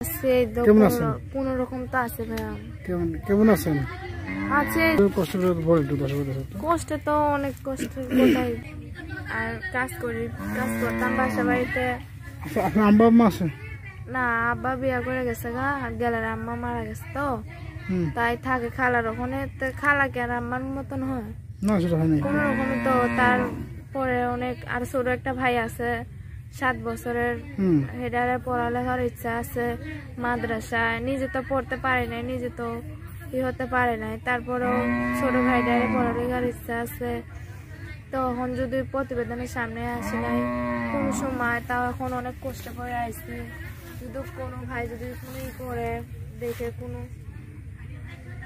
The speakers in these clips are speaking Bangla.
কেমন আছেন? কোন রকম তো আছে ভাইয়া। কেমন আছেন? আছে কষ্ট করে বল একটু কষ্ট তো অনেক কষ্ট কোথায় আর কাজ করতাম বাসা বাড়িতে। আপনার আব্বা আম্মা আছে? না, আব্বা বিয়া করে গেছে গা, গেলে আম্মা মারা গেছে তো তাই থাকে খালার ওখানে। খালা কি আর আম্মার মতন হয় না, সেটা হয় না কোন রকম। তো তারপরে অনেক আর ছোট একটা ভাই আছে 7 বছরের, হেডারে পড়ালেখার ইচ্ছা আছে মাদ্রাসায়। নিজে তো পড়তে পারে নাই, নিজে তো হতে পারে নাই, তারপরেও ছোট ভাইটারে পড়ালেখার ইচ্ছা আছে। তো এখন যদি প্রতিবেদনের সামনে আসি নাই কোন সময়, তাও এখন অনেক কষ্ট করে আসছি। যদি কোনো ভাই যদি কোনো করে দেখে কোনো,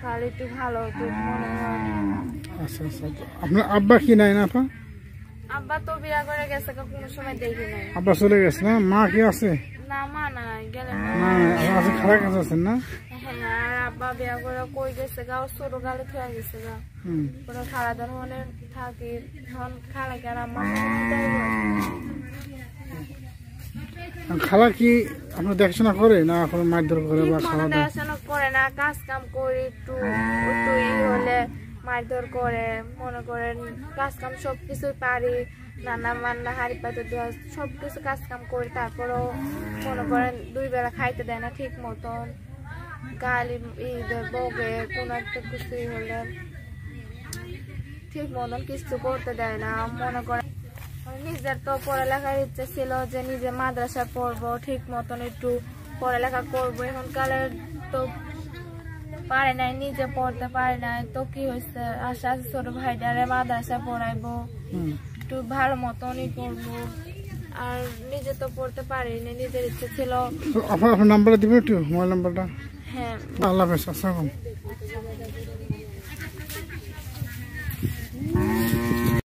তাহলে একটু ভালো হতো মনে হয়। আচ্ছা আচ্ছা, আপনার আব্বা কি নাই না? আব্বা তো বিয়া করে গেছে, কোনো সময় দেখি নাই। আব্বা চলে গেছে না? মা কি আছে? না, মা নাই, গেলে আছে, খারাপ কাছে আছেন না? আর আব্বা বিয়া করে কই গেছে গা, ছোট গালে থুয়া গেছে গা। ওরা খালাদার মনে থাকি, এখন খালাকে আর আম্মা খালা কি আপনার দেখাশোনা করে না এখন মারধর করে বা খাওয়া দাওয়া? দেখাশোনা করে না, কাজ কাম করে একটু একটু হলে মারধর করে। মনে করেন কাজ কাম সবকিছু পারি, রান্না বান্না হাড়ি পাতে দেওয়া সবকিছু কাজ কাম করি, তারপরেও মনে করেন 2 বেলা খাইতে দেয় না ঠিক মতন। গালি বকে, কোনো একটা কিছু হলে ঠিক মতন কিছু করতে দেয় না। মনে করেন নিজের তো পড়ালেখার ইচ্ছে ছিল যে নিজে মাদ্রাসা পড়বো, ঠিক মতন একটু পড়ালেখা করবো। এখন কালের তো পারে নাই, নিজে পড়তে পারে নাই, তো কি হয়েছে আশা আছে ছোট ভাইটারে মাদ্রাসা পড়াইবো, একটু ভালো মতনই করবো। আর নিজে তো পড়তে পারিনি, নিজের ইচ্ছে ছিল। আপনার নাম্বারটা দিবেন একটু, মোবাইল নাম্বারটা? হ্যাঁ, আল্লাহ হাফেজ। আসসালামু আলাইকুম।